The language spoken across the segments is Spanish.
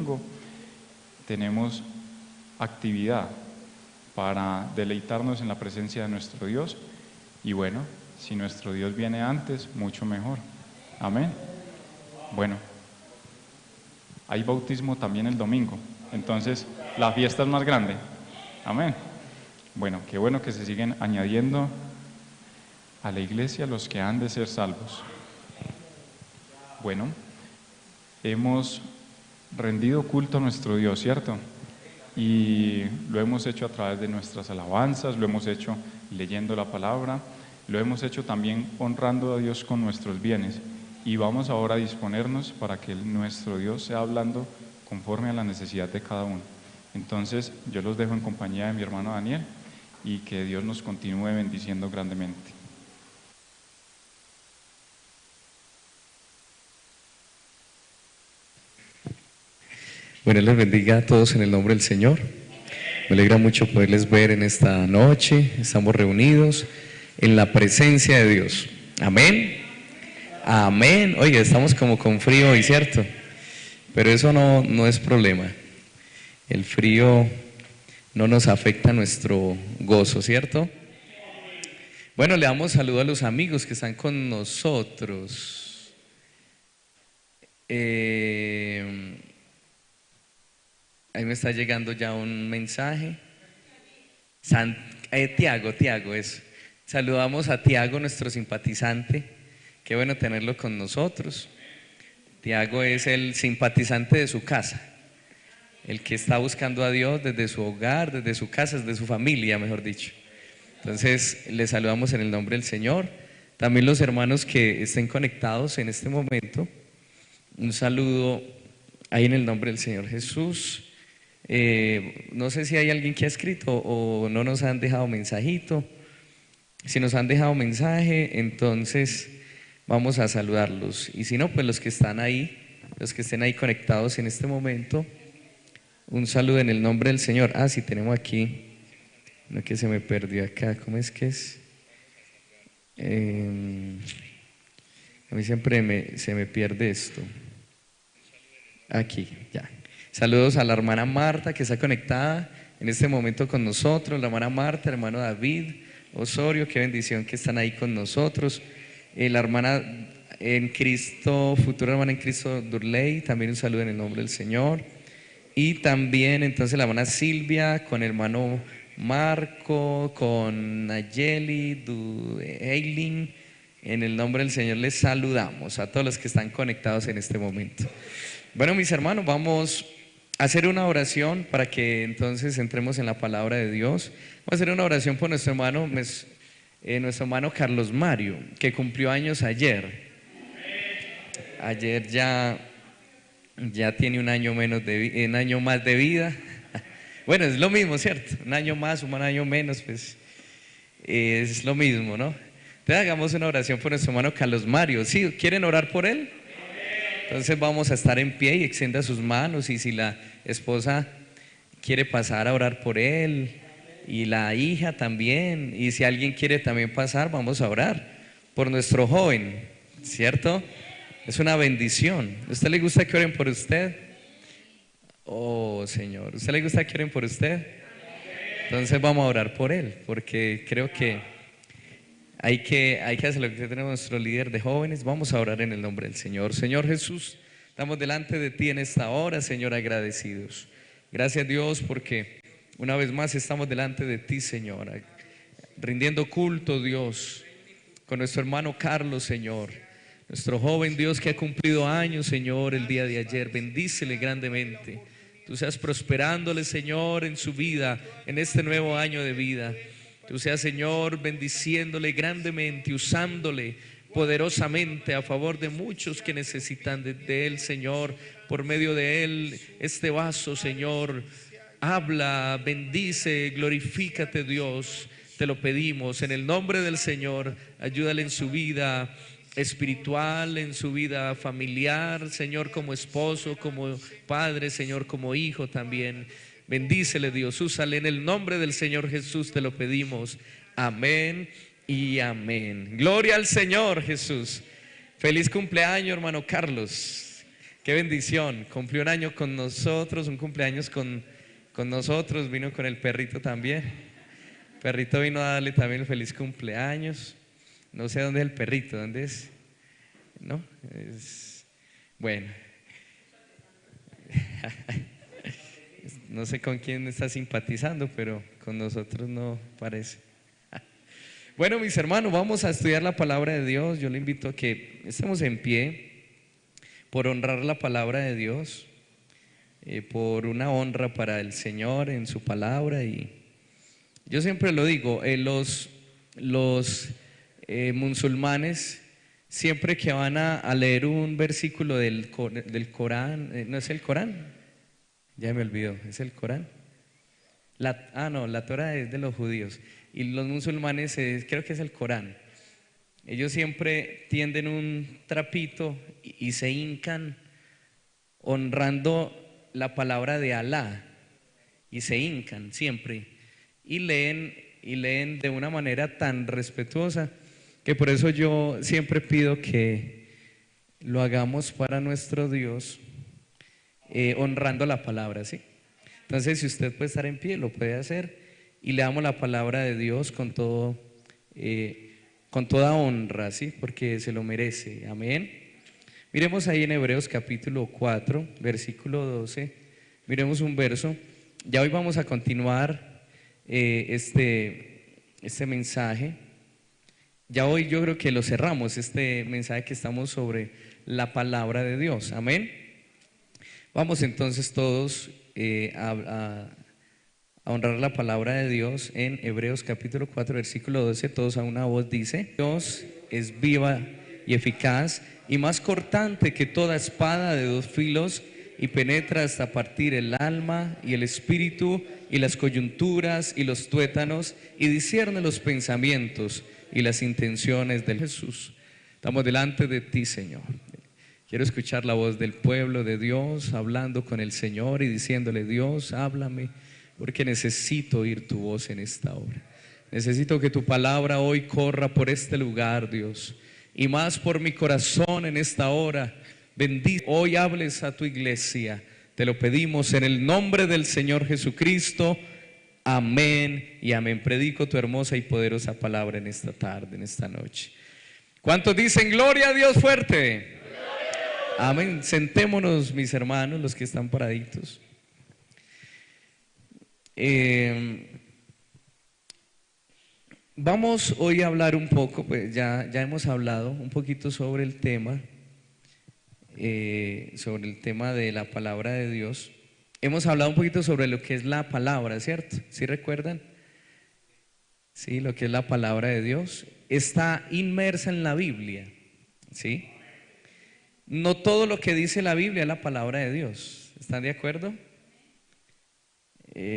domingo tenemos actividad para deleitarnos en la presencia de nuestro Dios. Y bueno, si nuestro Dios viene antes, mucho mejor. Amén. Bueno, hay bautismo también el domingo, entonces la fiesta es más grande. Amén. Bueno, qué bueno que se siguen añadiendo a la iglesia los que han de ser salvos. Bueno, hemos rendido culto a nuestro Dios, ¿cierto? Y lo hemos hecho a través de nuestras alabanzas, lo hemos hecho leyendo la palabra, lo hemos hecho también honrando a Dios con nuestros bienes. Y vamos ahora a disponernos para que nuestro Dios sea hablando conforme a la necesidad de cada uno. Entonces, yo los dejo en compañía de mi hermano Daniel y que Dios nos continúe bendiciendo grandemente. Bueno, les bendiga a todos en el nombre del Señor. Me alegra mucho poderles ver en esta noche. Estamos reunidos en la presencia de Dios. Amén. Amén. Oye, estamos como con frío hoy, ¿cierto? Pero eso no es problema. El frío no nos afecta nuestro gozo, ¿cierto? Bueno, le damos saludo a los amigos que están con nosotros. Ahí me está llegando ya un mensaje. Tiago, eso. Saludamos a Tiago, nuestro simpatizante. Qué bueno tenerlo con nosotros. Tiago es el simpatizante de su casa, el que está buscando a Dios desde su hogar, desde su casa, desde su familia, mejor dicho. Entonces, le saludamos en el nombre del Señor. También los hermanos que estén conectados en este momento, un saludo ahí en el nombre del Señor Jesús. No sé si hay alguien que ha escrito o no nos han dejado mensajito. Si nos han dejado mensaje, entonces vamos a saludarlos. Y si no, pues los que están ahí, los que estén ahí conectados en este momento, un saludo en el nombre del Señor. Sí, tenemos aquí, no, que se me perdió acá, ¿cómo es que es? A mí siempre se me pierde esto. Aquí, ya. Saludos a la hermana Marta que está conectada en este momento con nosotros, la hermana Marta, el hermano David Osorio, qué bendición que están ahí con nosotros. La hermana en Cristo, futura hermana en Cristo Durley, también un saludo en el nombre del Señor. Y también entonces la hermana Silvia con el hermano Marco, con Nayeli, Eileen, en el nombre del Señor les saludamos a todos los que están conectados en este momento. Bueno, mis hermanos, vamos a hacer una oración para que entonces entremos en la palabra de Dios. Vamos a hacer una oración por nuestro hermano Carlos Mario, que cumplió años ayer. Ayer ya tiene un año más de vida. Bueno, es lo mismo, ¿cierto? Un año más, un año menos, pues es lo mismo, ¿no? Entonces hagamos una oración por nuestro hermano Carlos Mario. ¿Sí? ¿Quieren orar por él? Entonces vamos a estar en pie y extienda sus manos, y si la esposa quiere pasar a orar por él y la hija también, y si alguien quiere también pasar, vamos a orar por nuestro joven, ¿cierto? Es una bendición. ¿A usted le gusta que oren por usted? Oh, Señor, ¿a usted le gusta que oren por usted? Entonces vamos a orar por él, porque creo que hay que hacer lo que tenemos nuestro líder de jóvenes. Vamos a orar en el nombre del Señor. Señor Jesús, estamos delante de ti en esta hora, Señor, agradecidos. Gracias, Dios, porque una vez más estamos delante de ti, Señor, rindiendo culto, Dios, con nuestro hermano Carlos, Señor, nuestro joven, Dios, que ha cumplido años, Señor, el día de ayer. Bendícele grandemente. Tú seas prosperándole, Señor, en su vida, en este nuevo año de vida. Tú seas, Señor, bendiciéndole grandemente, usándole poderosamente a favor de muchos que necesitan de él, Señor. Por medio de él, este vaso, Señor, habla, bendice, glorifícate, Dios. Te lo pedimos en el nombre del Señor. Ayúdale en su vida espiritual, en su vida familiar, Señor, como esposo, como padre, Señor, como hijo también. Bendícele, Dios, úsale en el nombre del Señor Jesús, te lo pedimos. Amén y amén. Gloria al Señor Jesús. Feliz cumpleaños, hermano Carlos. qué bendición. Cumplió un año con nosotros, un cumpleaños con nosotros, vino con el perrito también. El perrito vino a darle también el feliz cumpleaños. No sé dónde es el perrito, ¿dónde es? ¿No? Bueno. No sé con quién está simpatizando, pero con nosotros no parece. Bueno, mis hermanos, vamos a estudiar la palabra de Dios. Yo le invito a que estemos en pie por honrar la palabra de Dios, por una honra para el Señor en su palabra. Y yo siempre lo digo, los musulmanes, siempre que van a leer un versículo del Corán, ¿no es el Corán? Ya me olvidó, ¿es el Corán? No, la Torah es de los judíos y los musulmanes creo que es el Corán. Ellos siempre tienden un trapito y se hincan honrando la palabra de Alá, y se hincan siempre y leen de una manera tan respetuosa, que por eso yo siempre pido que lo hagamos para nuestro Dios, honrando la palabra, ¿sí? Entonces, si usted puede estar en pie, lo puede hacer y le damos la palabra de Dios con toda honra, ¿sí? Porque se lo merece. Amén. Miremos ahí en Hebreos capítulo 4, versículo 12. Miremos un verso. Ya hoy vamos a continuar este mensaje. Ya hoy yo creo que lo cerramos, este mensaje que estamos sobre la palabra de Dios. Amén. Vamos entonces todos a honrar la palabra de Dios en Hebreos capítulo 4, versículo 12. Todos a una voz dice: Dios es viva y eficaz y más cortante que toda espada de dos filos, y penetra hasta partir el alma y el espíritu y las coyunturas y los tuétanos, y discierne los pensamientos y las intenciones de Jesús. Estamos delante de ti, Señor. Quiero escuchar la voz del pueblo de Dios hablando con el Señor y diciéndole: Dios, háblame, porque necesito oír tu voz en esta hora. Necesito que tu palabra hoy corra por este lugar, Dios, y más por mi corazón en esta hora. Bendice, hoy hables a tu iglesia. Te lo pedimos en el nombre del Señor Jesucristo. Amén y amén. Predico tu hermosa y poderosa palabra en esta tarde, en esta noche. ¿Cuántos dicen gloria a Dios fuerte? Amén. Sentémonos, mis hermanos, los que están paraditos. Vamos hoy a hablar un poco, pues ya hemos hablado un poquito sobre el tema de la palabra de Dios. Hemos hablado un poquito sobre lo que es la palabra, ¿cierto? ¿Sí recuerdan? Sí, lo que es la palabra de Dios. Está inmersa en la Biblia, ¿sí? No todo lo que dice la Biblia es la palabra de Dios. ¿Están de acuerdo?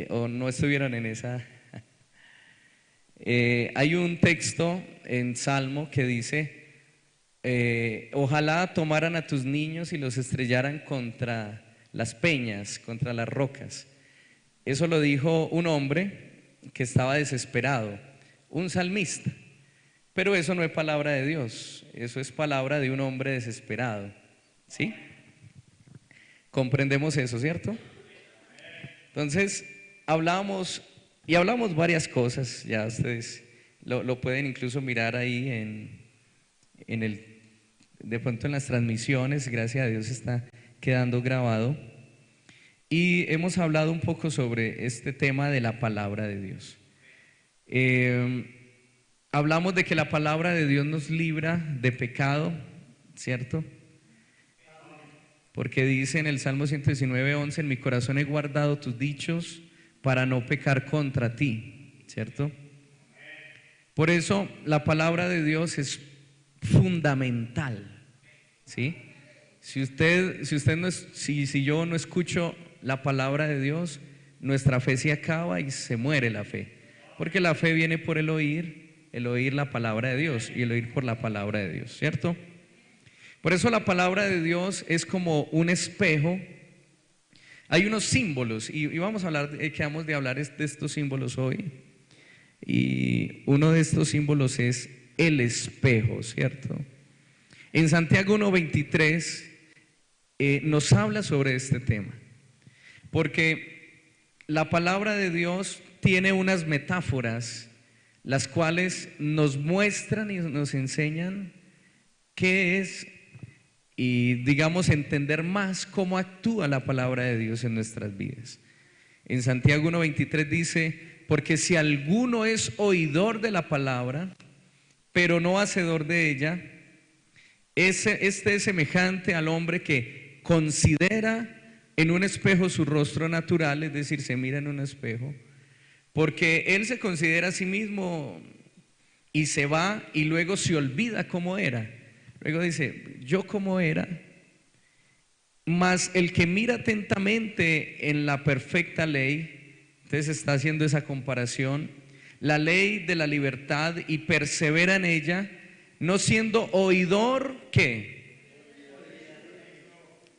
¿O no estuvieron en esa? Hay un texto en Salmo que dice: ojalá tomaran a tus niños y los estrellaran contra las peñas, contra las rocas. Eso lo dijo un hombre que estaba desesperado, un salmista. Pero eso no es palabra de Dios, eso es palabra de un hombre desesperado, ¿sí? Comprendemos eso, ¿cierto? Entonces, hablamos varias cosas, ya ustedes lo pueden incluso mirar ahí de pronto en las transmisiones, gracias a Dios está quedando grabado. Y hemos hablado un poco sobre este tema de la palabra de Dios. Hablamos de que la palabra de Dios nos libra de pecado, ¿cierto? Porque dice en el Salmo 119:11: en mi corazón he guardado tus dichos para no pecar contra ti, ¿cierto? Por eso la palabra de Dios es fundamental, ¿sí? Si yo no escucho la palabra de Dios, nuestra fe se acaba y se muere la fe, porque la fe viene por el oír la palabra de Dios, y el oír por la palabra de Dios, ¿cierto? Por eso la palabra de Dios es como un espejo. Hay unos símbolos y vamos a hablar, quedamos de hablar de estos símbolos hoy, y uno de estos símbolos es el espejo, ¿cierto? En Santiago 1:23 nos habla sobre este tema, porque la palabra de Dios tiene unas metáforas, las cuales nos muestran y nos enseñan qué es, y digamos entender más cómo actúa la palabra de Dios en nuestras vidas. En Santiago 1:23 dice: porque si alguno es oidor de la palabra, pero no hacedor de ella, este es semejante al hombre que considera en un espejo su rostro natural, es decir, se mira en un espejo, porque él se considera a sí mismo y se va y luego se olvida cómo era. Luego dice: yo cómo era. Mas el que mira atentamente en la perfecta ley, entonces está haciendo esa comparación, la ley de la libertad, y persevera en ella, no siendo oidor, ¿qué?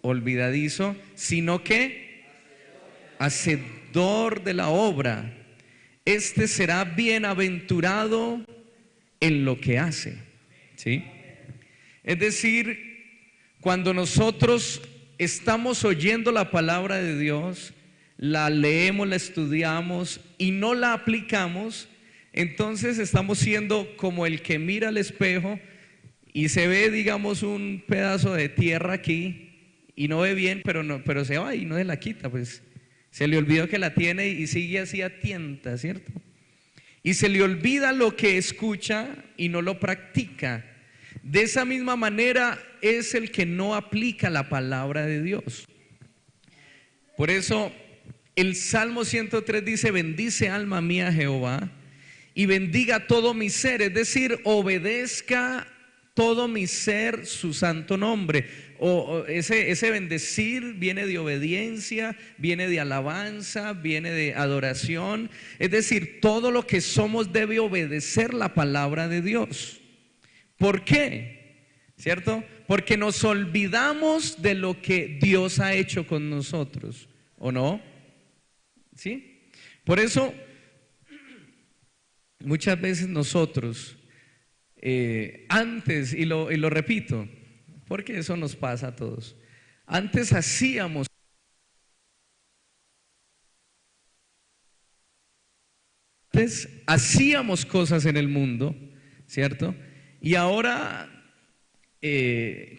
Olvidadizo, sino que hacedor de la obra. Este será bienaventurado en lo que hace. ¿Sí? Es decir, cuando nosotros estamos oyendo la palabra de Dios, la leemos, la estudiamos y no la aplicamos, entonces estamos siendo como el que mira al espejo y se ve, digamos, un pedazo de tierra aquí y no ve bien, pero se va y no se la quita, pues se le olvidó que la tiene y sigue así a tienta, ¿cierto? Y se le olvida lo que escucha y no lo practica. De esa misma manera es el que no aplica la palabra de Dios. Por eso el Salmo 103 dice: bendice alma mía a Jehová y bendiga todo mi ser, es decir, obedezca todo mi ser su santo nombre. Ese bendecir viene de obediencia, viene de alabanza, viene de adoración. Es decir, todo lo que somos debe obedecer la palabra de Dios. ¿Por qué? ¿Cierto? Porque nos olvidamos de lo que Dios ha hecho con nosotros, ¿o no? ¿Sí? Por eso muchas veces nosotros antes, y lo repito, porque eso nos pasa a todos, antes hacíamos cosas en el mundo, ¿cierto? Y ahora,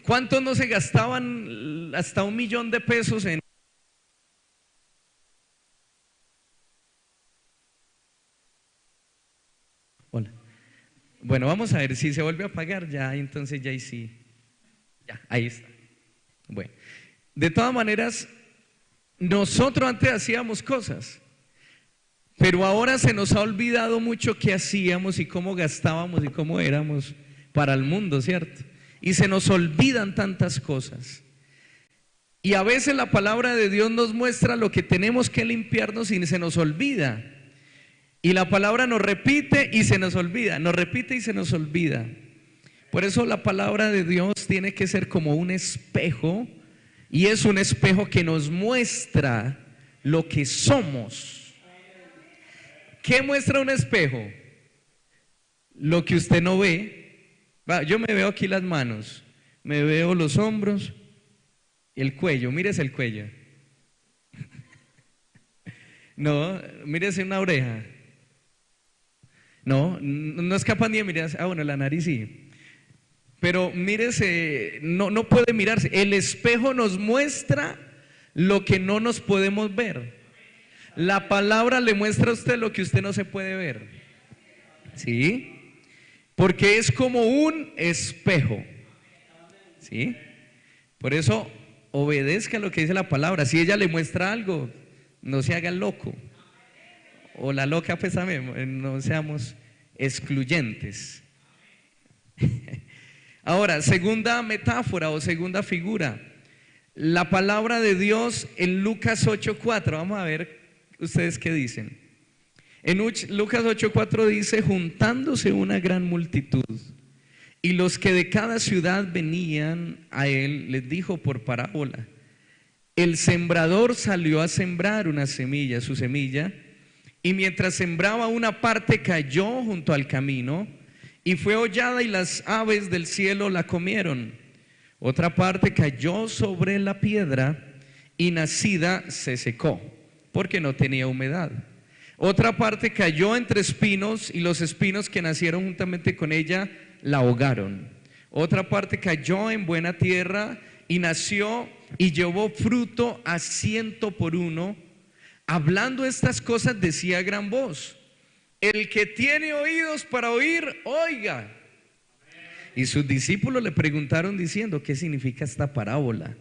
¿cuántos no se gastaban hasta $1.000.000 en... Hola. Bueno, vamos a ver si se vuelve a apagar ya, entonces ya ahí sí. Ya, ahí está. Bueno, de todas maneras, nosotros antes hacíamos cosas, pero ahora se nos ha olvidado mucho qué hacíamos y cómo gastábamos y cómo éramos para el mundo, ¿cierto? Y se nos olvidan tantas cosas. Y a veces la palabra de Dios nos muestra lo que tenemos que limpiarnos y se nos olvida. Y la palabra nos repite y se nos olvida, nos repite y se nos olvida. Por eso la palabra de Dios tiene que ser como un espejo, y es un espejo que nos muestra lo que somos. ¿Qué muestra un espejo? Lo que usted no ve. Yo me veo aquí las manos, me veo los hombros, el cuello, mírese el cuello. No, mírese una oreja. No es capaz ni de mirarse. Bueno, la nariz sí. Pero mírese, no puede mirarse. El espejo nos muestra lo que no nos podemos ver. La palabra le muestra a usted lo que usted no se puede ver. ¿Sí? Porque es como un espejo. ¿Sí? Por eso obedezca lo que dice la palabra. Si ella le muestra algo, no se haga el loco o la loca, pues también, no seamos excluyentes. Ahora, segunda metáfora o segunda figura, la palabra de Dios en Lucas 8:4. Vamos a ver ustedes qué dicen. En Lucas 8:4 dice: juntándose una gran multitud y los que de cada ciudad venían a él, les dijo por parábola: el sembrador salió a sembrar una semilla, su semilla, y mientras sembraba, una parte cayó junto al camino y fue hollada y las aves del cielo la comieron. Otra parte cayó sobre la piedra y nacida se secó, porque no tenía humedad. Otra parte cayó entre espinos y los espinos que nacieron juntamente con ella la ahogaron. Otra parte cayó en buena tierra y nació y llevó fruto a 100 por uno. Hablando estas cosas decía a gran voz: el que tiene oídos para oír, oiga. Y sus discípulos le preguntaron diciendo: ¿qué significa esta parábola?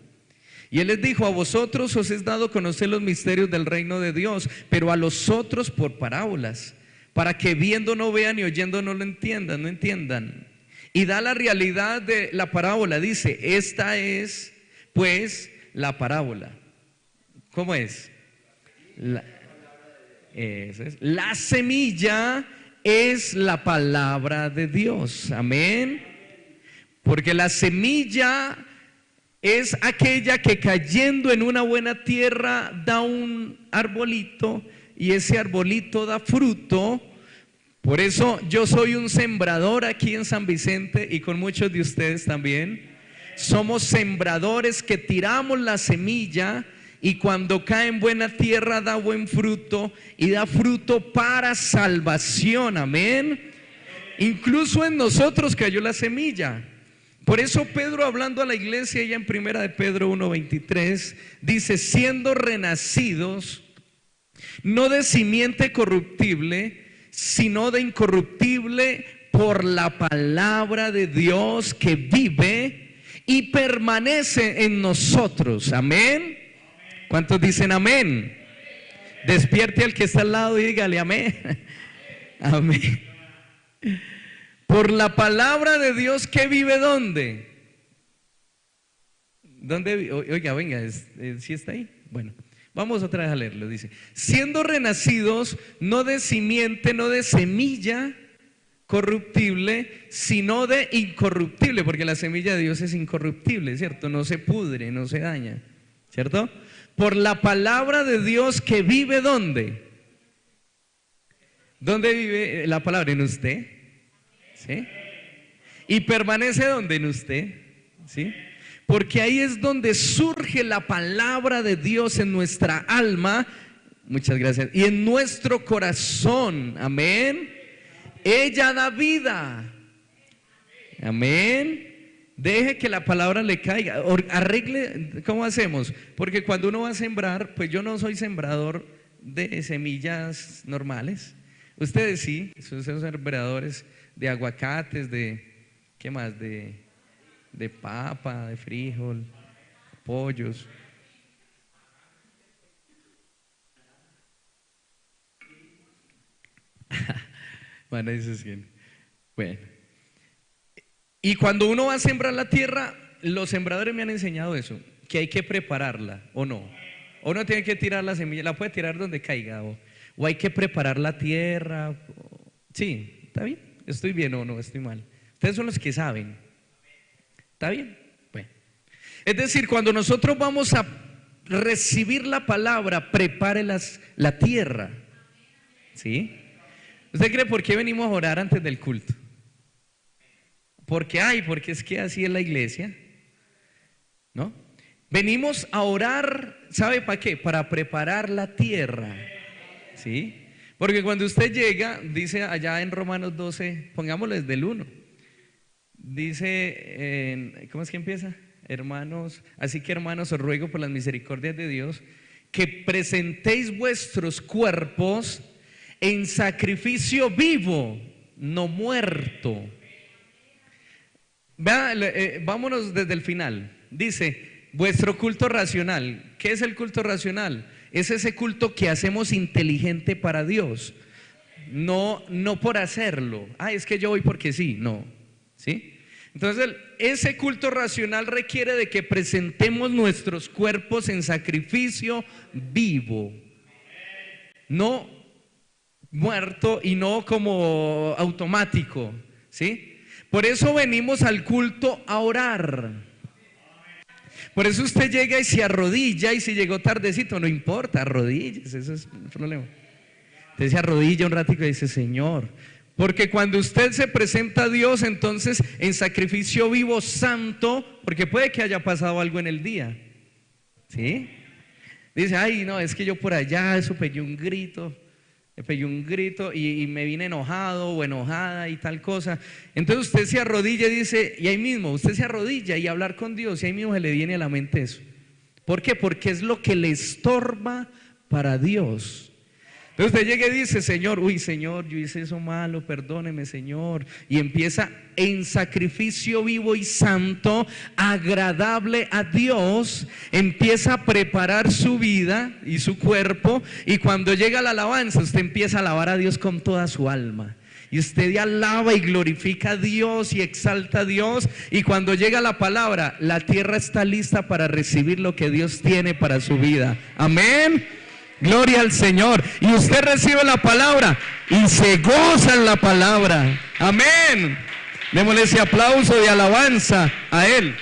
Y él les dijo: a vosotros os es dado conocer los misterios del reino de Dios, pero a los otros por parábolas, para que viendo no vean y oyendo no lo entiendan. Y da la realidad de la parábola. Dice: esta es pues la parábola. ¿Cómo es? La semilla es la palabra de Dios. Amén. Porque la semilla es aquella que cayendo en una buena tierra da un arbolito, y ese arbolito da fruto. Por eso yo soy un sembrador aquí en San Vicente, y con muchos de ustedes también. Somos sembradores que tiramos la semilla, y cuando cae en buena tierra da buen fruto, y da fruto para salvación. Amén. Incluso en nosotros cayó la semilla. Por eso Pedro, hablando a la iglesia, ya en primera de Pedro 1:23, dice: siendo renacidos no de simiente corruptible, sino de incorruptible, por la palabra de Dios que vive y permanece en nosotros. Amén. ¿Cuántos dicen amén? Despierte al que está al lado y dígale amén. Amén. Por la palabra de Dios que vive, ¿dónde? ¿Dónde? Oiga, venga, ¿sí está ahí? Bueno, vamos otra vez a leerlo. Dice: siendo renacidos no de simiente, no de semilla corruptible, sino de incorruptible, porque la semilla de Dios es incorruptible, ¿cierto? No se pudre, no se daña, ¿cierto? Por la palabra de Dios que vive, ¿dónde? ¿Dónde vive la palabra? En usted. ¿Sí? Y permanece donde en usted, ¿sí? Porque ahí es donde surge la palabra de Dios en nuestra alma. Muchas gracias. Y en nuestro corazón. Amén. Ella da vida. Amén. Deje que la palabra le caiga. Arregle. ¿Cómo hacemos? Porque cuando uno va a sembrar, pues yo no soy sembrador de semillas normales. Ustedes sí, son sembradores de aguacates, ¿qué más? De papa, de frijol, pollos. Bueno, y cuando uno va a sembrar la tierra, los sembradores me han enseñado eso, que hay que prepararla, ¿o no? O no tiene que tirar la semilla, la puede tirar donde caiga, o hay que preparar la tierra. Sí, ¿está bien? ¿Estoy bien o no estoy mal? Ustedes son los que saben. ¿Está bien? Bueno. Es decir, cuando nosotros vamos a recibir la palabra, prepare la tierra. ¿Sí? ¿Usted cree por qué venimos a orar antes del culto? Porque es que así es la iglesia, ¿no? Venimos a orar, ¿sabe para qué? Para preparar la tierra. ¿Sí? Porque cuando usted llega, dice allá en Romanos 12, pongámoslo desde el 1, dice, ¿cómo es que empieza? Hermanos, así que hermanos, os ruego por las misericordias de Dios, que presentéis vuestros cuerpos en sacrificio vivo, no muerto. Vámonos desde el final. Dice, vuestro culto racional. ¿Qué es el culto racional? Es ese culto que hacemos inteligente para Dios, no por hacerlo. Es que yo voy porque sí, no, ¿sí? Entonces ese culto racional requiere de que presentemos nuestros cuerpos en sacrificio vivo, no muerto y no como automático, ¿sí? Por eso venimos al culto a orar. Por eso usted llega y se arrodilla, y si llegó tardecito, no importa, arrodillas, eso es un problema. Usted se arrodilla un ratico y dice: Señor, Porque cuando usted se presenta a Dios, entonces en sacrificio vivo santo, porque puede que haya pasado algo en el día, ¿sí? Dice, ay, no, es que yo por allá eso pegué un grito y me vine enojado o enojada y tal cosa. Entonces usted se arrodilla y dice, y ahí mismo, usted se arrodilla y hablar con Dios y ahí mismo se le viene a la mente eso. ¿Por qué? Porque es lo que le estorba para Dios. Entonces usted llega y dice, Señor, uy Señor, yo hice eso malo, perdóneme Señor. Y empieza en sacrificio vivo y santo, agradable a Dios. Empieza a preparar su vida y su cuerpo. Y cuando llega la alabanza, usted empieza a alabar a Dios con toda su alma. Y usted alaba y glorifica a Dios y exalta a Dios. Y cuando llega la palabra, la tierra está lista para recibir lo que Dios tiene para su vida. Amén. Gloria al Señor. Y usted recibe la palabra y se goza en la palabra. Amén. Démosle ese aplauso de alabanza a Él.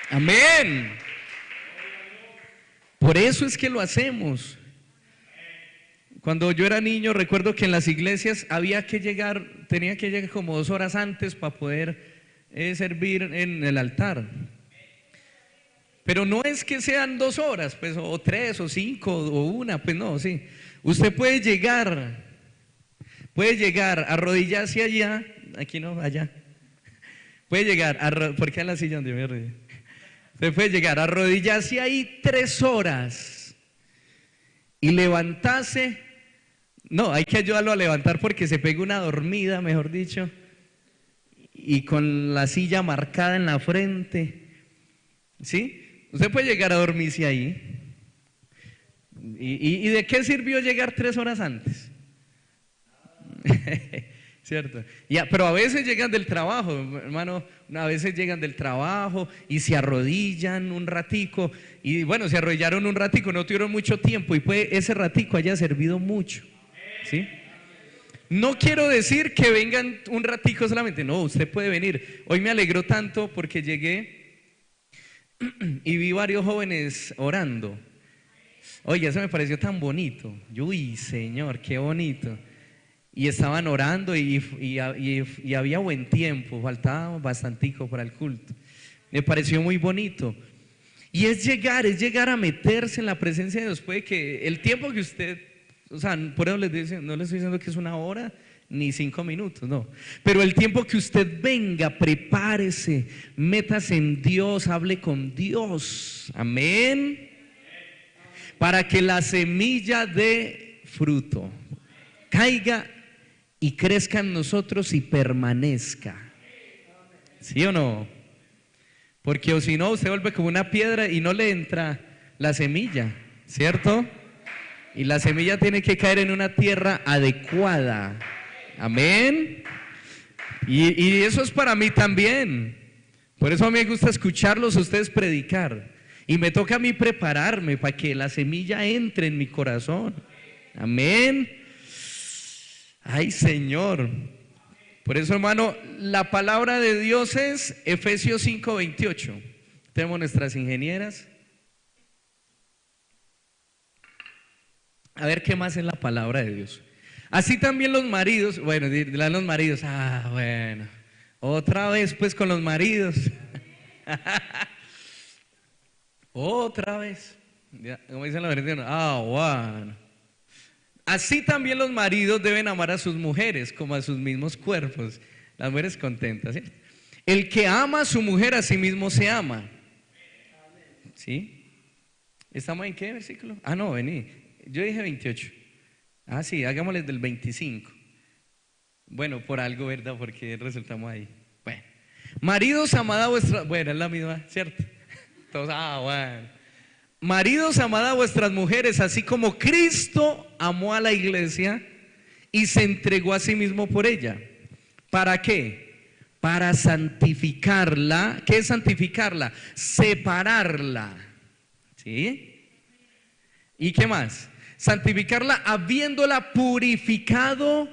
Amén. Por eso es que lo hacemos. Cuando yo era niño, recuerdo que en las iglesias tenía que llegar como 2 horas antes para poder servir en el altar. Pero no es que sean 2 horas, pues, o 3, o 5, o 1, pues no, sí. Usted puede llegar, arrodillarse allá, aquí no, allá. Puede llegar, ¿por qué a la silla donde me arrodillé? Usted puede llegar, arrodillarse ahí 3 horas y levantarse. No, hay que ayudarlo a levantar porque se pega una dormida, mejor dicho, y con la silla marcada en la frente, ¿sí? Usted puede llegar a dormirse ahí. ¿Y de qué sirvió llegar 3 horas antes? ¿Cierto? Pero a veces llegan del trabajo, hermano, a veces llegan del trabajo y se arrodillan un ratico. Y bueno, se arrodillaron un ratico, no tuvieron mucho tiempo y puede ese ratico haya servido mucho, ¿sí? No quiero decir que vengan un ratico solamente, no, usted puede venir. Hoy me alegró tanto porque llegué y vi varios jóvenes orando. Oye, eso me pareció tan bonito. Uy, Señor, qué bonito. Y estaban orando y había buen tiempo, faltaba bastantico para el culto. Me pareció muy bonito. Y es llegar a meterse en la presencia de Dios. Puede que el tiempo que usted, o sea, por eso no les estoy diciendo que es 1 hora ni 5 minutos, no. Pero el tiempo que usted venga, prepárese, métase en Dios, hable con Dios. Amén. Para que la semilla dé fruto, caiga y crezca en nosotros y permanezca. ¿Sí o no? Porque o si no, usted vuelve como una piedra y no le entra la semilla, ¿cierto? Y la semilla tiene que caer en una tierra adecuada. Amén. Y eso es para mí también. Por eso a mí me gusta escucharlos a ustedes predicar. Y me toca a mí prepararme para que la semilla entre en mi corazón. Amén. Ay, Señor. Por eso, hermano, la palabra de Dios es Efesios 5:28. Tenemos nuestras ingenieras. A ver qué más es la palabra de Dios. Así también los maridos, bueno, dirán los maridos, bueno, otra vez pues con los maridos. Otra vez, como dicen los argentinos, bueno. Así también los maridos deben amar a sus mujeres como a sus mismos cuerpos. Las mujeres contentas, ¿sí? El que ama a su mujer a sí mismo se ama. ¿Sí? ¿Estamos en qué versículo? No, vení. Yo dije 28. Sí, hagámosle del 25. Bueno, por algo, ¿verdad? Porque resultamos ahí. Bueno, maridos, amad a vuestras... Bueno, es la misma, ¿cierto? Todos, bueno. Maridos, amad a vuestras mujeres, así como Cristo amó a la iglesia y se entregó a sí mismo por ella. ¿Para qué? Para santificarla. ¿Qué es santificarla? Separarla. ¿Sí? ¿Y qué más? Santificarla habiéndola purificado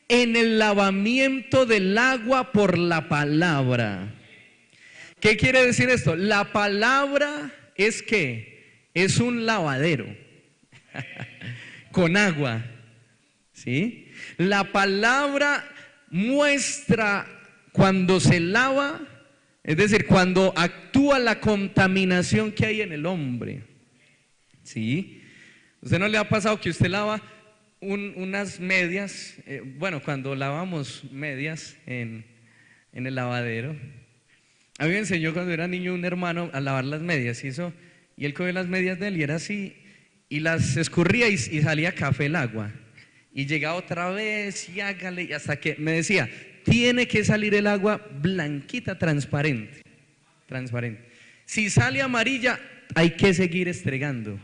en el lavamiento del agua por la palabra. ¿Qué quiere decir esto? La palabra es ¿qué? Es un lavadero. con agua, ¿sí? La palabra muestra cuando se lava, es decir, cuando actúa la contaminación que hay en el hombre, ¿sí? ¿Usted no le ha pasado que usted lava unas medias? Bueno, cuando lavamos medias en el lavadero, a mí me enseñó cuando era niño un hermano a lavar las medias, y él cogió las medias de él y era así, y las escurría y salía café el agua, y llegaba otra vez y hágale, y hasta que me decía, tiene que salir el agua blanquita, transparente. Si sale amarilla, hay que seguir estregando,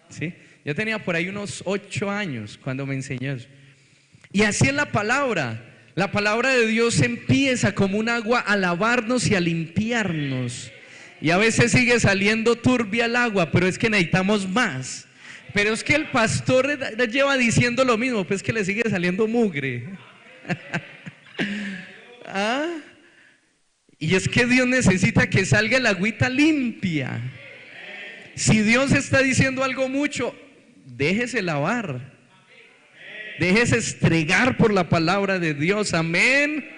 ¿sí? Yo tenía por ahí unos 8 años cuando me enseñó eso. Y así es la palabra de Dios empieza como un agua a lavarnos y a limpiarnos. Y a veces sigue saliendo turbia el agua, pero es que necesitamos más. Pero es que el pastor lleva diciendo lo mismo, pues que le sigue saliendo mugre. ¿Ah? Y es que Dios necesita que salga el agüita limpia. Si Dios está diciendo algo mucho, déjese lavar, déjese estregar por la palabra de Dios, amén.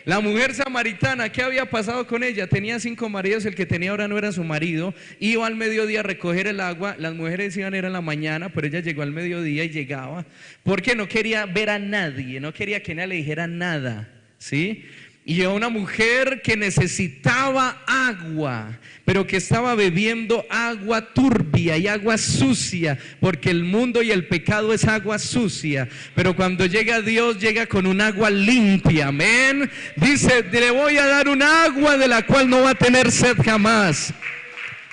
La mujer samaritana, ¿qué había pasado con ella? Tenía 5 maridos, el que tenía ahora no era su marido. Iba al mediodía a recoger el agua. Las mujeres iban era en la mañana, pero ella llegó al mediodía y llegaba porque no quería ver a nadie, no quería que nadie le dijera nada, ¿sí? Y a una mujer que necesitaba agua, pero que estaba bebiendo agua turbia y agua sucia, porque el mundo y el pecado es agua sucia. Pero cuando llega Dios, llega con un agua limpia, amén. Dice, le voy a dar un agua de la cual no va a tener sed jamás.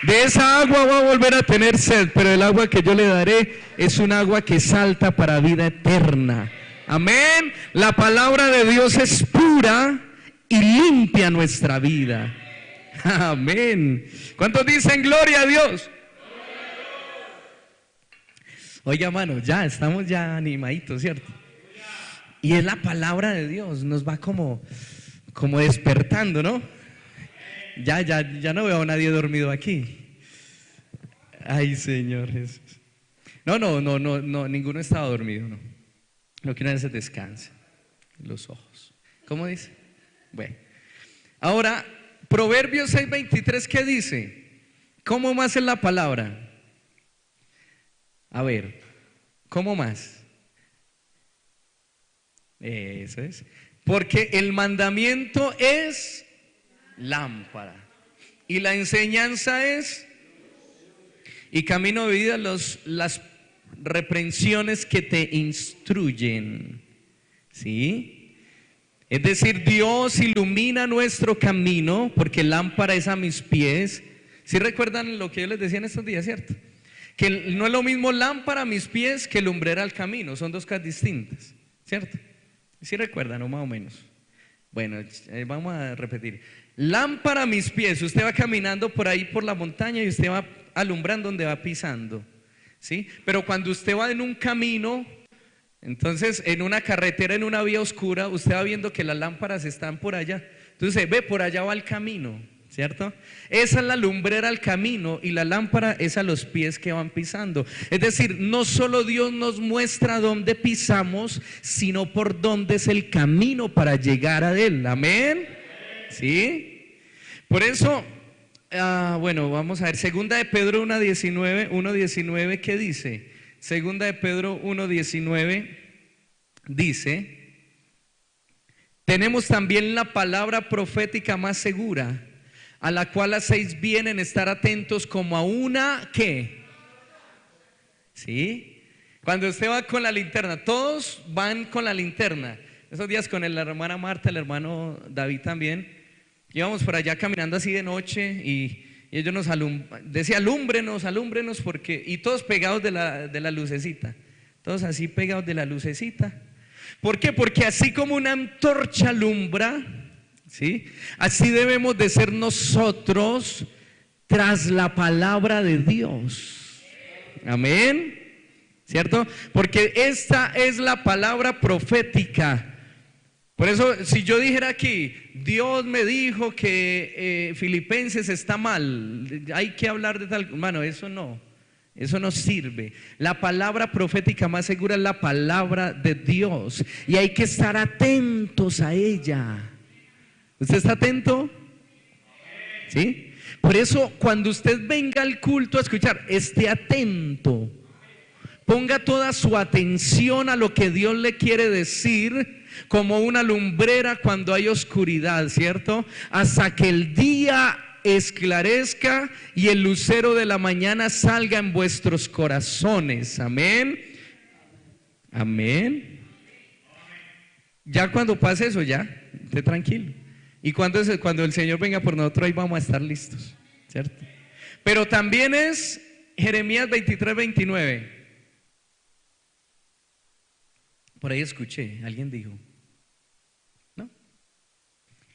De esa agua va a volver a tener sed, pero el agua que yo le daré es un agua que salta para vida eterna. Amén. La palabra de Dios es pura y limpia nuestra vida. Amén. ¿Cuántos dicen gloria a Dios? Oiga, hermano, ya estamos ya animaditos, ¿cierto? Y es la palabra de Dios, nos va como despertando, ¿no? Ya no veo a nadie dormido aquí. Ay, Señor Jesús. No, ninguno estaba dormido, no. Lo que una vez se descansa los ojos. ¿Cómo dice? Bueno, ahora, Proverbios 6:23, ¿qué dice? ¿Cómo más es la palabra? A ver, ¿cómo más? Eso es. Porque el mandamiento es lámpara y la enseñanza es y camino de vida, las reprensiones que te instruyen, ¿sí? Es decir, Dios ilumina nuestro camino, porque lámpara es a mis pies. ¿Sí recuerdan lo que yo les decía en estos días, cierto? Que no es lo mismo lámpara a mis pies que lumbrera al camino, son 2 cosas distintas, ¿cierto? ¿Sí recuerdan o más o menos? Bueno, vamos a repetir. Lámpara a mis pies, usted va caminando por ahí por la montaña y usted va alumbrando donde va pisando, ¿sí? Pero cuando usted va en un camino, entonces en una carretera, en una vía oscura, usted va viendo que las lámparas están por allá. Entonces ve, por allá va el camino, ¿cierto? Esa es la lumbrera al camino y la lámpara es a los pies que van pisando. Es decir, no solo Dios nos muestra dónde pisamos, sino por dónde es el camino para llegar a Él, amén. ¿Sí? Por eso, bueno, vamos a ver, segunda de Pedro 1:19, ¿qué dice? Segunda de Pedro 1:19 dice: tenemos también la palabra profética más segura, a la cual hacéis bien en estar atentos como a una, ¿qué? ¿Sí? Cuando usted va con la linterna, todos van con la linterna. Esos días con la hermana Marta, el hermano David también, íbamos por allá caminando así de noche y ellos nos decía, alúmbrenos, porque, y todos pegados de la lucecita, todos así pegados de la lucecita. ¿Por qué? Porque así como una antorcha alumbra, ¿sí? Así debemos de ser nosotros tras la palabra de Dios. Amén, ¿cierto? Porque esta es la palabra profética. Por eso, si yo dijera aquí, Dios me dijo que Filipenses está mal, hay que hablar de tal, hermano, eso no, Eso no sirve. La palabra profética más segura es la palabra de Dios y hay que estar atentos a ella. ¿Usted está atento? ¿Sí? Por eso cuando usted venga al culto a escuchar, esté atento. Ponga toda su atención a lo que Dios le quiere decir, como una lumbrera cuando hay oscuridad, ¿cierto? Hasta que el día esclarezca y el lucero de la mañana salga en vuestros corazones. Amén. Amén. Ya cuando pase eso, ya, esté tranquilo. Y cuando el Señor venga por nosotros, ahí vamos a estar listos, ¿cierto? Pero también es Jeremías 23:29. Por ahí escuché, alguien dijo, ¿no?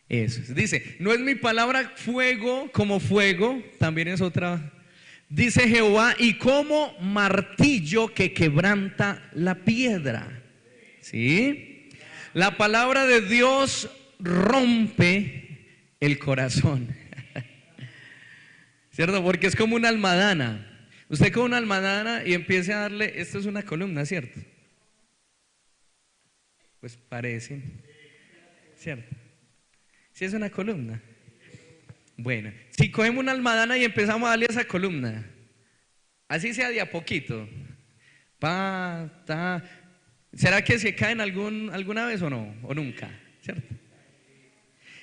Eso, dice, no es mi palabra fuego como fuego, también es otra. Dice Jehová, y como martillo que quebranta la piedra. ¿Sí? La palabra de Dios rompe el corazón. ¿Cierto? Porque es como una almadana. Usted con una almadana y empieza a darle, esto es una columna, ¿cierto? Pues parece, ¿cierto? Si es una columna. Bueno, si cogemos una almadana y empezamos a darle a esa columna, así sea de a poquito, ¿será que se caen alguna vez o no? O nunca, ¿cierto?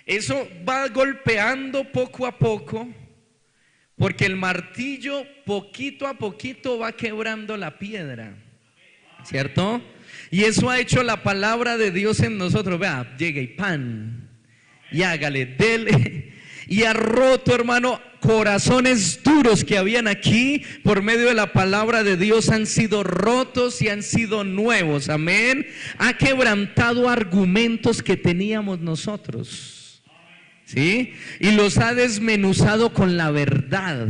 Eso va golpeando poco a poco, porque el martillo poquito a poquito va quebrando la piedra, ¿cierto? Y eso ha hecho la palabra de Dios en nosotros. Vea, llega y pan, y hágale, dele. Y ha roto, hermano, corazones duros que habían aquí. Por medio de la palabra de Dios han sido rotos y han sido nuevos. Amén. Ha quebrantado argumentos que teníamos nosotros, ¿sí? Y los ha desmenuzado con la verdad.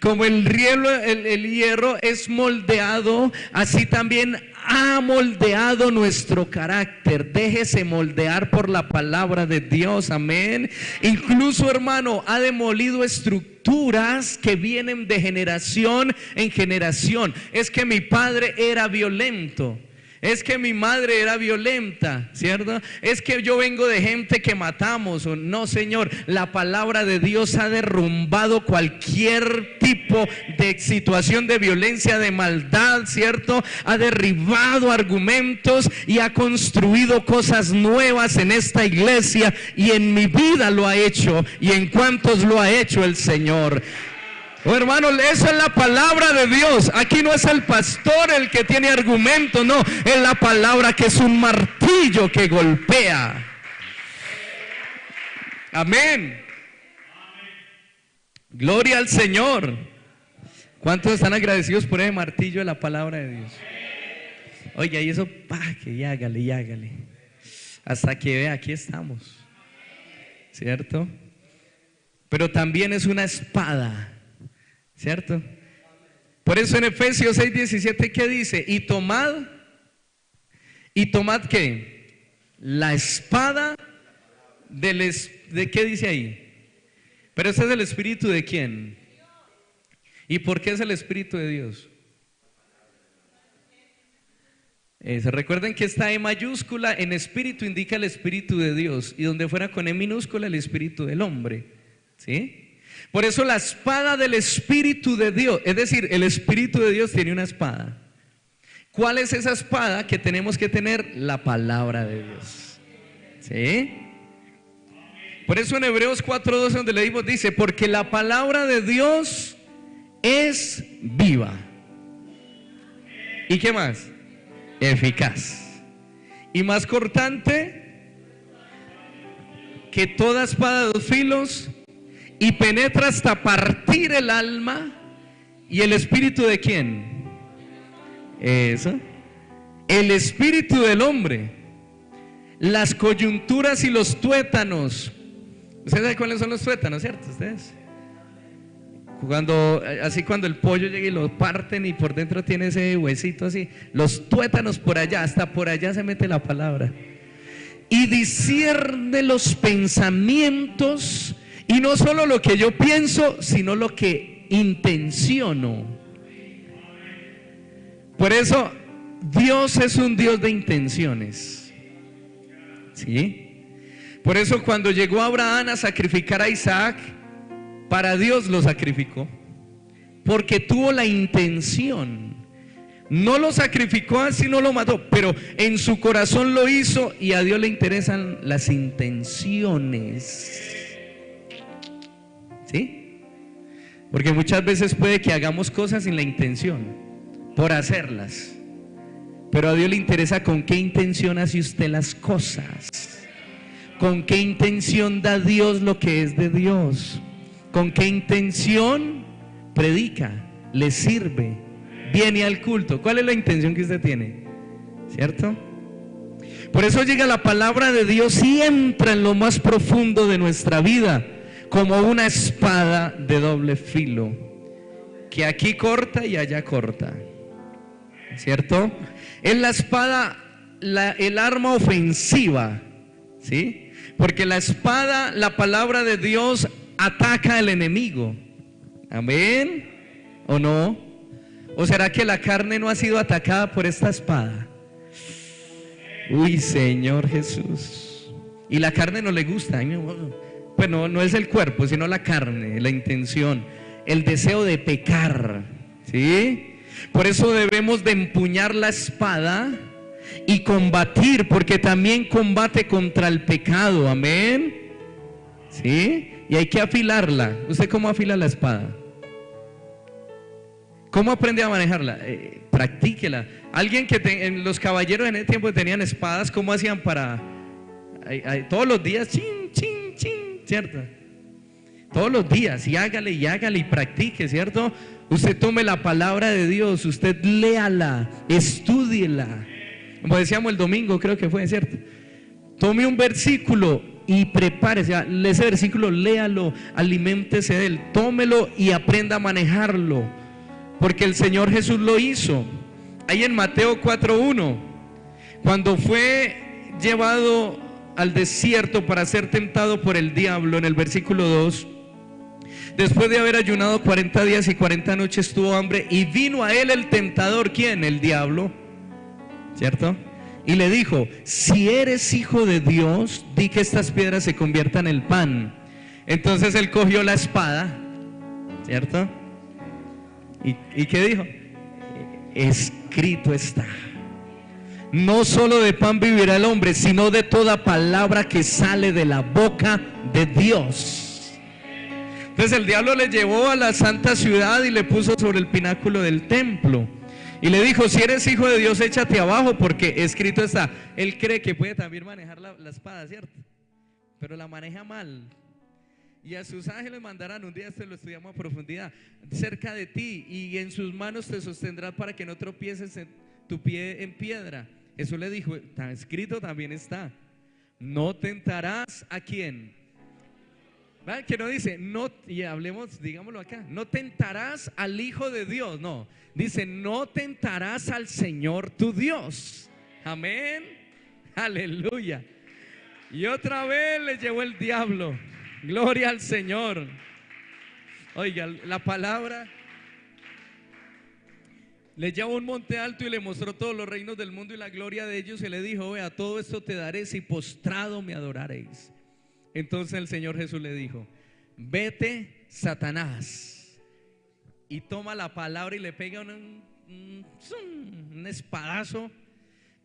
Como el hierro es moldeado, así también ha moldeado nuestro carácter. Déjese moldear por la palabra de Dios, amén. Incluso, hermano, ha demolido estructuras que vienen de generación en generación. Es que mi padre era violento, es que mi madre era violenta, ¿cierto? Es que yo vengo de gente que matamos. No, Señor, la palabra de Dios ha derrumbado cualquier tipo de situación de violencia, de maldad, ¿cierto? Ha derribado argumentos y ha construido cosas nuevas en esta iglesia, y en mi vida lo ha hecho, y en cuantos lo ha hecho el Señor. Oh, hermano, esa es la palabra de Dios. Aquí no es el pastor el que tiene argumento, no, es la palabra que es un martillo que golpea. Amén. Gloria al Señor. ¿Cuántos están agradecidos por ese martillo de la palabra de Dios? Oiga, y eso, que hágale. Hasta que vea, aquí estamos, ¿cierto? Pero también es una espada, ¿cierto? Por eso en Efesios 6:17, ¿qué dice? Y tomad ¿qué? La espada ¿de qué dice ahí? Pero ese es el Espíritu ¿de quién? ¿Y por qué es el Espíritu de Dios? Recuerden que esta E mayúscula en espíritu indica el Espíritu de Dios, y donde fuera con E minúscula el Espíritu del hombre, ¿sí? Por eso la espada del Espíritu de Dios, es decir, el Espíritu de Dios tiene una espada. ¿Cuál es esa espada que tenemos que tener? La palabra de Dios, ¿sí? Por eso en Hebreos 4:12, donde leímos, dice, porque la palabra de Dios es viva. ¿Y qué más? Eficaz. Y más cortante que toda espada de dos filos, y penetra hasta partir el alma y el espíritu ¿de quién? Eso, el espíritu del hombre, las coyunturas y los tuétanos. ¿Ustedes saben cuáles son los tuétanos, cierto? ¿Ustedes? Cuando el pollo llega y lo parten y por dentro tiene ese huesito así, los tuétanos por allá, hasta por allá se mete la palabra. Y discierne los pensamientos. Y no solo lo que yo pienso, sino lo que intenciono. Por eso Dios es un Dios de intenciones. ¿Sí? Por eso cuando llegó Abraham a sacrificar a Isaac, para Dios lo sacrificó, porque tuvo la intención. No lo sacrificó así, no lo mató, pero en su corazón lo hizo, y a Dios le interesan las intenciones. ¿Sí? Porque muchas veces puede que hagamos cosas sin la intención, por hacerlas, pero a Dios le interesa con qué intención hace usted las cosas. ¿Con qué intención da Dios lo que es de Dios? ¿Con qué intención predica, le sirve, viene al culto? ¿Cuál es la intención que usted tiene? ¿Cierto? Por eso llega la palabra de Dios y entra en lo más profundo de nuestra vida, como una espada de doble filo, que aquí corta y allá corta. ¿Cierto? Es la espada, el arma ofensiva, ¿sí? Porque la espada, la palabra de Dios, ataca al enemigo. ¿Amén? ¿O no? ¿O será que la carne no ha sido atacada por esta espada? Uy, Señor Jesús. Y la carne no le gusta. Pues no es el cuerpo, sino la carne, la intención, el deseo de pecar. ¿Sí? Por eso debemos de empuñar la espada y combatir, porque también combate contra el pecado. Amén. ¿Sí? Y hay que afilarla. ¿Usted cómo afila la espada? ¿Cómo aprende a manejarla? Practíquela. Alguien que en los caballeros en ese tiempo tenían espadas, ¿cómo hacían para todos los días? Chin, chin, chin, ¿cierto? Todos los días, y hágale y practique, ¿cierto? Usted tome la palabra de Dios, usted léala, estúdiela. Como decíamos el domingo, creo que fue, ¿cierto? Tome un versículo y prepárese, ese versículo léalo, aliméntese de él, tómelo y aprenda a manejarlo, porque el Señor Jesús lo hizo. Ahí en Mateo 4:1, cuando fue llevado al desierto para ser tentado por el diablo, en el versículo 2, después de haber ayunado 40 días y 40 noches tuvo hambre, y vino a él el tentador. ¿Quién? El diablo, ¿cierto? Y le dijo: si eres hijo de Dios, di que estas piedras se conviertan en pan. Entonces él cogió la espada, ¿cierto? ¿Y qué dijo? Escrito está: no solo de pan vivirá el hombre, sino de toda palabra que sale de la boca de Dios. Entonces el diablo le llevó a la santa ciudad y le puso sobre el pináculo del templo y le dijo: si eres hijo de Dios, échate abajo, porque escrito está. Él cree que puede también manejar la espada, ¿cierto? Pero la maneja mal. Y a sus ángeles mandarán, un día esto lo estudiamos a profundidad, cerca de ti, y en sus manos te sostendrán para que no tropieces en tu pie en piedra. Eso le dijo, está escrito, también está: no tentarás a quién. ¿Vale? Que no dice, no, y hablemos, digámoslo acá, no tentarás al Hijo de Dios, no, dice, no tentarás al Señor tu Dios. Amén, aleluya. Y otra vez le llevó el diablo. Gloria al Señor. Oiga, la palabra le llevó a un monte alto y le mostró todos los reinos del mundo y la gloria de ellos, y le dijo: vea, todo esto te daré si postrado me adoraréis. Entonces el Señor Jesús le dijo: vete, Satanás. Y toma la palabra y le pega un espadazo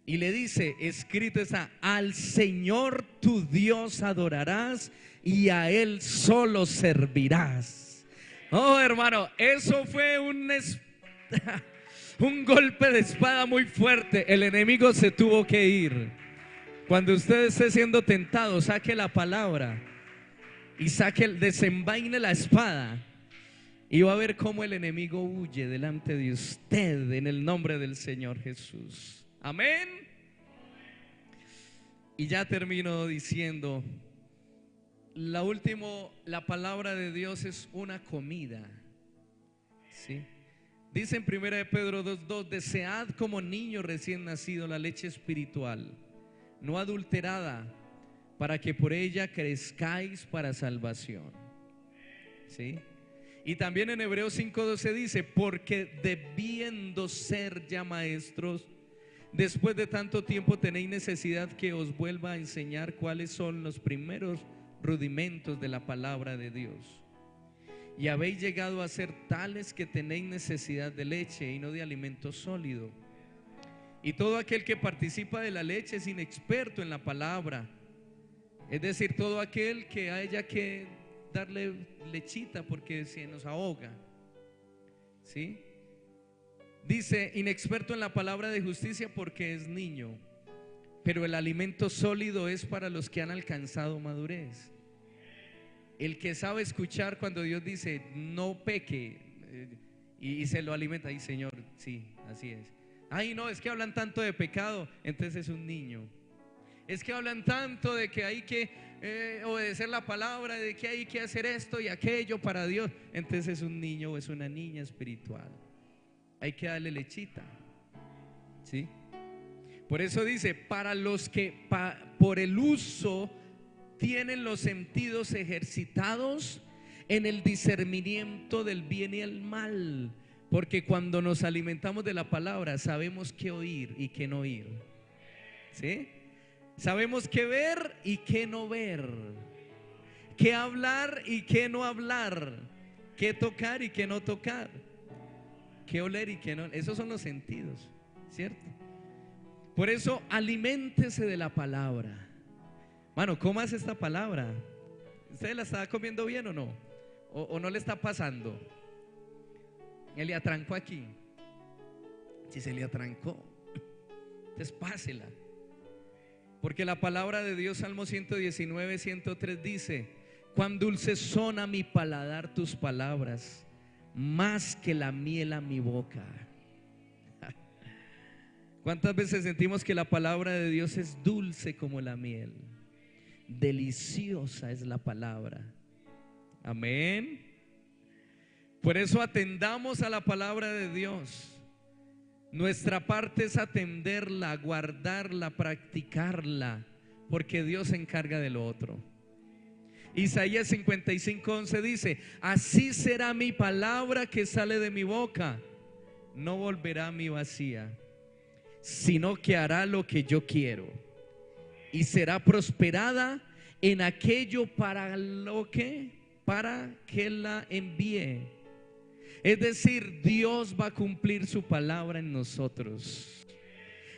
y le dice: escrito está, al Señor tu Dios adorarás y a Él solo servirás. Oh, hermano, eso fue un golpe de espada muy fuerte. El enemigo se tuvo que ir. Cuando usted esté siendo tentado, saque la palabra y desenvaine la espada, y va a ver cómo el enemigo huye delante de usted, en el nombre del Señor Jesús. Amén. Y ya termino diciendo, la palabra de Dios es una comida, ¿sí? Dice en 1 Pedro 2:2: desead como niño recién nacido la leche espiritual, no adulterada, para que por ella crezcáis para salvación. ¿Sí? Y también en Hebreos 5:12 dice: porque debiendo ser ya maestros, después de tanto tiempo tenéis necesidad que os vuelva a enseñar cuáles son los primeros rudimentos de la palabra de Dios. Y habéis llegado a ser tales que tenéis necesidad de leche y no de alimento sólido. Y todo aquel que participa de la leche es inexperto en la palabra, es decir, todo aquel que haya que darle lechita porque se nos ahoga, ¿sí? Dice: inexperto en la palabra de justicia porque es niño, pero el alimento sólido es para los que han alcanzado madurez. El que sabe escuchar cuando Dios dice no peque, y se lo alimenta. Ay, Señor, sí, así es. Ay, no, es que hablan tanto de pecado, entonces es un niño. Es que hablan tanto de que hay que obedecer la palabra, de que hay que hacer esto y aquello para Dios, entonces es un niño o es una niña espiritual. Hay que darle lechita, ¿sí? Por eso dice: para los que por el uso tienen los sentidos ejercitados en el discernimiento del bien y el mal. Porque cuando nos alimentamos de la palabra sabemos qué oír y qué no oír, ¿sí? Sabemos qué ver y qué no ver, qué hablar y qué no hablar, qué tocar y qué no tocar, qué oler y qué no. Esos son los sentidos, ¿cierto? Por eso aliméntese de la palabra. Mano, ¿cómo hace esta palabra? ¿Usted la está comiendo bien o no? ¿O no le está pasando? Él le atrancó aquí. Si se le atrancó, entonces pásela. Porque la palabra de Dios, Salmo 119, 103 dice: cuán dulces son a mi paladar tus palabras, más que la miel a mi boca. ¿Cuántas veces sentimos que la palabra de Dios es dulce como la miel? Deliciosa es la palabra. Amén. Por eso atendamos a la palabra de Dios. Nuestra parte es atenderla, guardarla, practicarla, porque Dios se encarga de lo otro. Isaías 55:11 dice: así será mi palabra que sale de mi boca, no volverá a mí vacía, sino que hará lo que yo quiero y será prosperada en aquello para que la envíe. Es decir, Dios va a cumplir su palabra en nosotros.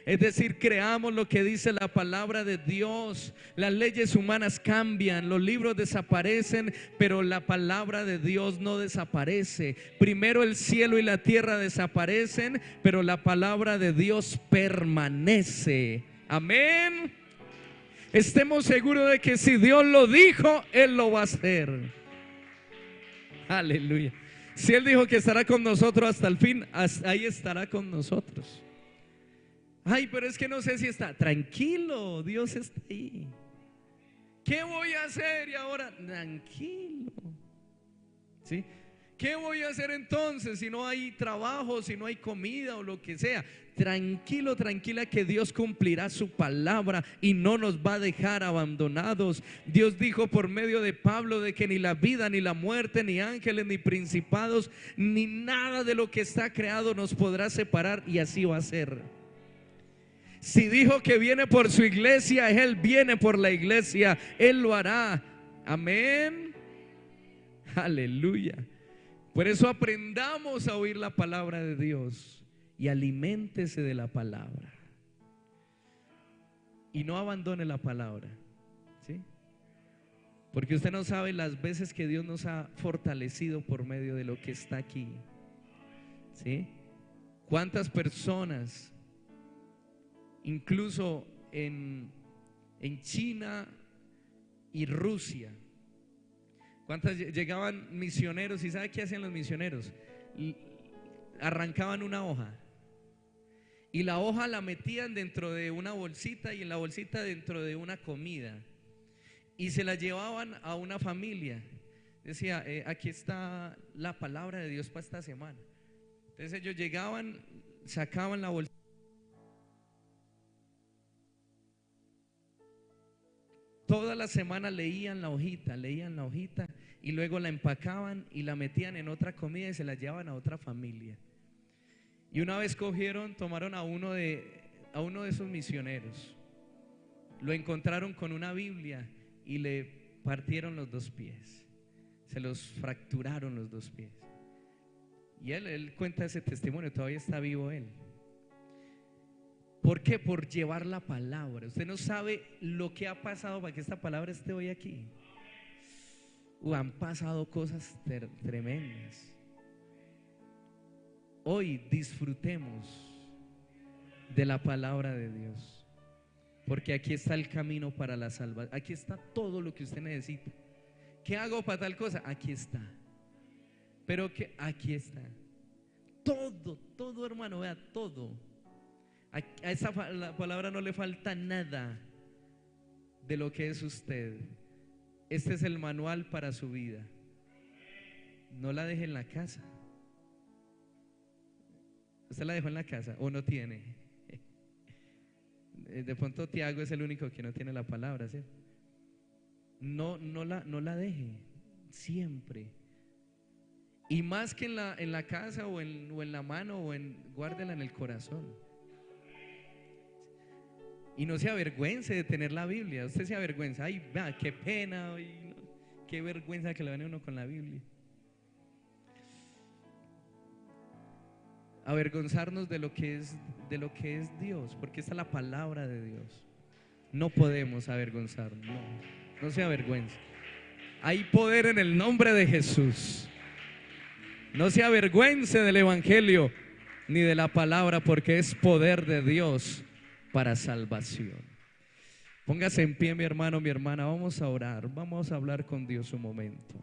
Es decir, creamos lo que dice la palabra de Dios. Las leyes humanas cambian, los libros desaparecen, pero la palabra de Dios no desaparece. Primero el cielo y la tierra desaparecen, pero la palabra de Dios permanece. Amén. Estemos seguros de que si Dios lo dijo, Él lo va a hacer. Aleluya. Si Él dijo que estará con nosotros hasta el fin, ahí estará con nosotros. Ay, pero es que no sé si está. Tranquilo, Dios está ahí. ¿Qué voy a hacer? Y ahora, tranquilo, ¿sí? ¿Qué voy a hacer entonces si no hay trabajo, si no hay comida o lo que sea? Tranquilo, tranquila, que Dios cumplirá su palabra y no nos va a dejar abandonados. Dios dijo por medio de Pablo de que ni la vida, ni la muerte, ni ángeles, ni principados, ni nada de lo que está creado nos podrá separar, y así va a ser. Si dijo que viene por su iglesia, Él viene por la iglesia, Él lo hará. Amén. Aleluya. Por eso aprendamos a oír la palabra de Dios y aliméntese de la palabra. Y no abandone la palabra, ¿sí? Porque usted no sabe las veces que Dios nos ha fortalecido por medio de lo que está aquí, ¿sí? ¿Cuántas personas, incluso en China y Rusia, cuántas llegaban misioneros? ¿Y sabe qué hacían los misioneros? Arrancaban una hoja y la hoja la metían dentro de una bolsita, y en la bolsita dentro de una comida, y se la llevaban a una familia. Decía, aquí está la palabra de Dios para esta semana. Entonces ellos llegaban, sacaban la bolsita, toda la semana leían la hojita y luego la empacaban y la metían en otra comida y se la llevaban a otra familia. Y una vez tomaron a uno de esos misioneros, lo encontraron con una Biblia y le partieron los 2 pies, se los fracturaron los 2 pies. Y él cuenta ese testimonio, todavía está vivo él. ¿Por qué? Por llevar la palabra. Usted no sabe lo que ha pasado para que esta palabra esté hoy aquí. Han pasado cosas tremendas. Hoy disfrutemos de la palabra de Dios, porque aquí está el camino para la salvación. Aquí está todo lo que usted necesita. ¿Qué hago para tal cosa? Aquí está. Pero que aquí está. Todo, hermano, vea, todo. A esa la palabra no le falta nada de lo que es usted. Este es el manual para su vida. No la deje en la casa. ¿Usted la dejó en la casa o no tiene? De pronto Tiago es el único que no tiene la palabra, ¿sí? No la deje siempre. Y más que en la casa o en la mano guárdela en el corazón. Y no se avergüence de tener la Biblia. Usted se avergüenza, ay, vea, qué pena, ay, no, qué vergüenza que le ven a uno con la Biblia. Avergonzarnos de lo que es Dios, porque esta es la palabra de Dios. No podemos avergonzarnos, no se avergüence. Hay poder en el nombre de Jesús. No se avergüence del evangelio ni de la palabra, porque es poder de Dios para salvación. Póngase en pie, mi hermano, mi hermana. Vamos a orar, vamos a hablar con Dios un momento.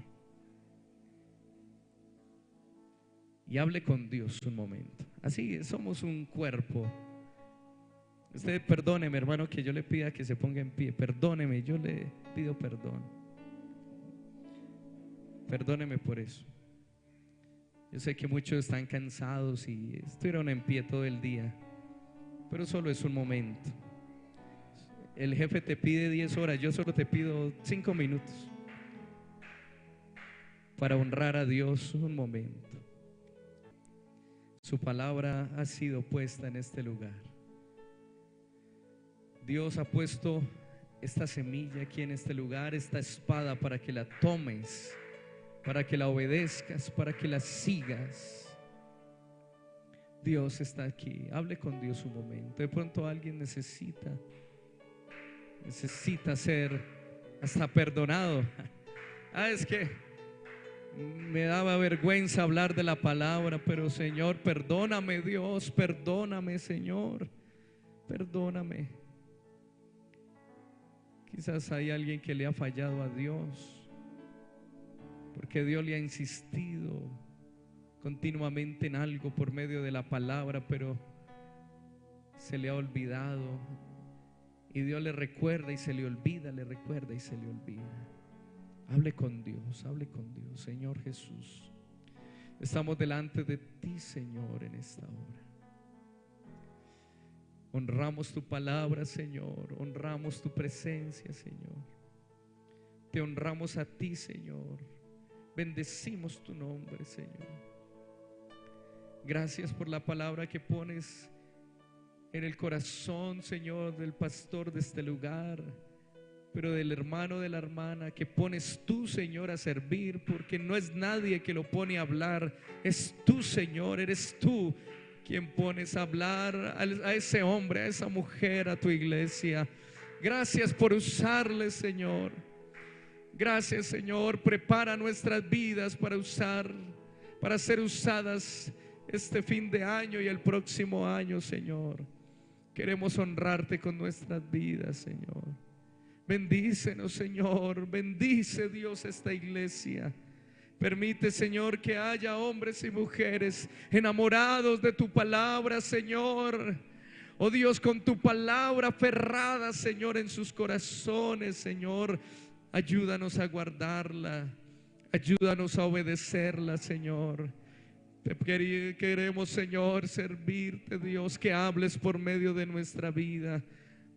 Y hable con Dios un momento. Así somos un cuerpo. Usted perdóneme, hermano, que yo le pida que se ponga en pie. Perdóneme, yo le pido perdón. Perdóneme por eso. Yo sé que muchos están cansados y estuvieron en pie todo el día, pero solo es un momento. El jefe te pide 10 horas, yo solo te pido 5 minutos para honrar a Dios un momento. Su palabra ha sido puesta en este lugar. Dios ha puesto esta semilla aquí en este lugar, esta espada, para que la tomes, para que la obedezcas, para que la sigas. Dios está aquí. Hable con Dios un momento. De pronto alguien necesita ser hasta perdonado. Es que me daba vergüenza hablar de la palabra, pero Señor, perdóname, Dios, perdóname, Señor, perdóname. Quizás hay alguien que le ha fallado a Dios, porque Dios le ha insistido continuamente en algo por medio de la palabra, pero se le ha olvidado. Y Dios le recuerda y se le olvida, le recuerda y se le olvida. Hable con Dios, Señor Jesús. Estamos delante de ti, Señor, en esta hora. Honramos tu palabra, Señor. Honramos tu presencia, Señor. Te honramos a ti, Señor. Bendecimos tu nombre, Señor. Gracias por la palabra que pones en el corazón, Señor, del pastor de este lugar, pero del hermano, de la hermana, que pones tú, Señor, a servir, porque no es nadie que lo pone a hablar, es tú, Señor, eres tú quien pones a hablar a ese hombre, a esa mujer, a tu iglesia. Gracias por usarle, Señor. Gracias, Señor. Prepara nuestras vidas para ser usadas este fin de año y el próximo año, Señor. Queremos honrarte con nuestras vidas, Señor. Bendícenos, Señor. Bendice, Dios, esta iglesia. Permite, Señor, que haya hombres y mujeres enamorados de tu palabra, Señor. Oh Dios, con tu palabra aferrada, Señor, en sus corazones, Señor. Ayúdanos a guardarla. Ayúdanos a obedecerla, Señor. Te queremos, Señor, servirte, Dios, que hables por medio de nuestra vida.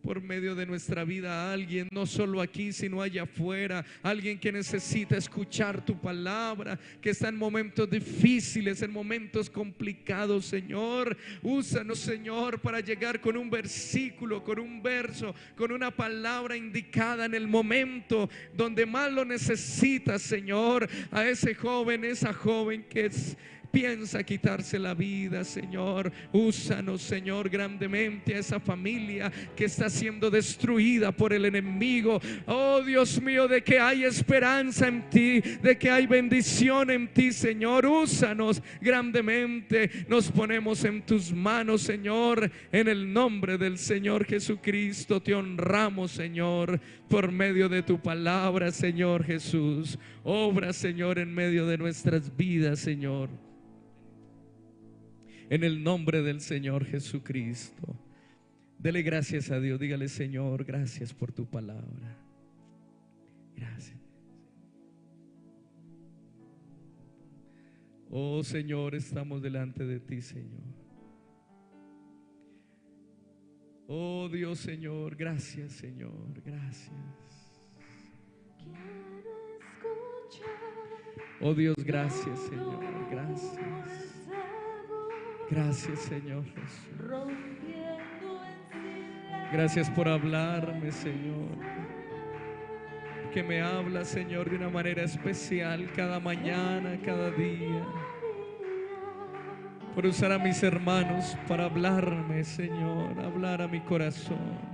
por medio de nuestra vida a alguien, no solo aquí, sino allá afuera, alguien que necesita escuchar tu palabra, que está en momentos difíciles, en momentos complicados. Señor, úsanos, Señor, para llegar con un versículo, con un verso, con una palabra indicada en el momento donde más lo necesitas, Señor. A ese joven, esa joven que piensa quitarse la vida, Señor, úsanos, Señor, grandemente. A esa familia que está siendo destruida por el enemigo, oh Dios mío, de que hay esperanza en ti, de que hay bendición en ti, Señor. Úsanos grandemente, nos ponemos en tus manos, Señor, en el nombre del Señor Jesucristo. Te honramos, Señor, por medio de tu palabra, Señor Jesús. Obra, Señor, en medio de nuestras vidas, Señor, en el nombre del Señor Jesucristo. Dele gracias a Dios, dígale: Señor, gracias por tu palabra. Gracias. Oh Señor, estamos delante de ti, Señor. Oh Dios, Señor, gracias, Señor, gracias. Oh Dios, gracias, Señor, gracias. Gracias, Señor Jesús. Gracias por hablarme, Señor, que me habla, Señor, de una manera especial cada mañana, cada día. Por usar a mis hermanos para hablarme, Señor, hablar a mi corazón.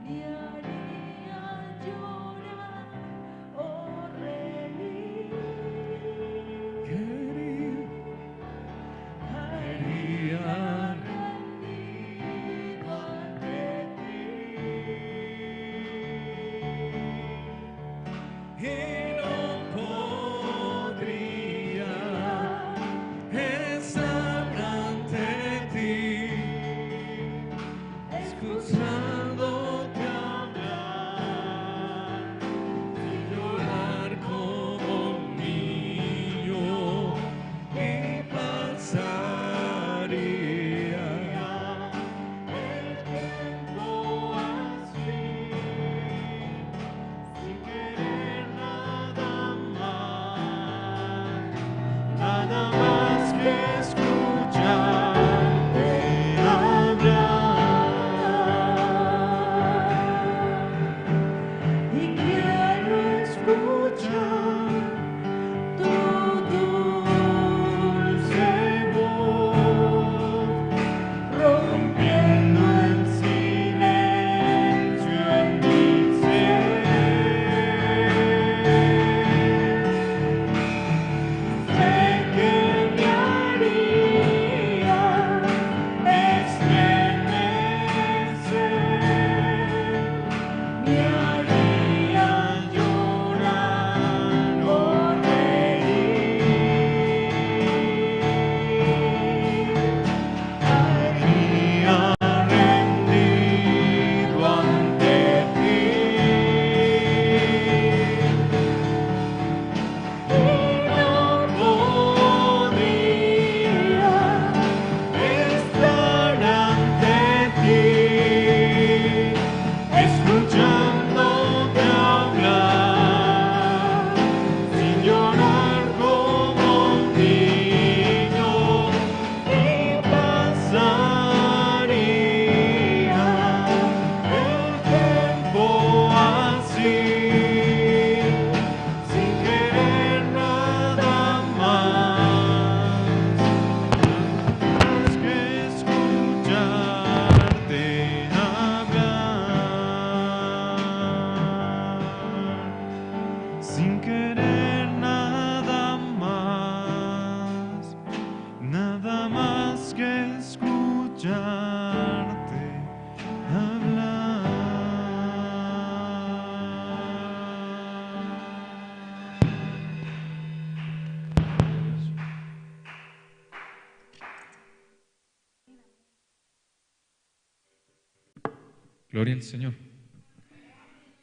Gloria al Señor.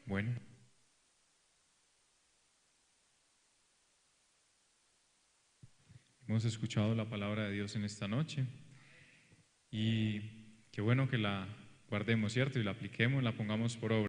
Bueno. Hemos escuchado la palabra de Dios en esta noche y qué bueno que la guardemos, ¿cierto? Y la apliquemos, la pongamos por obra.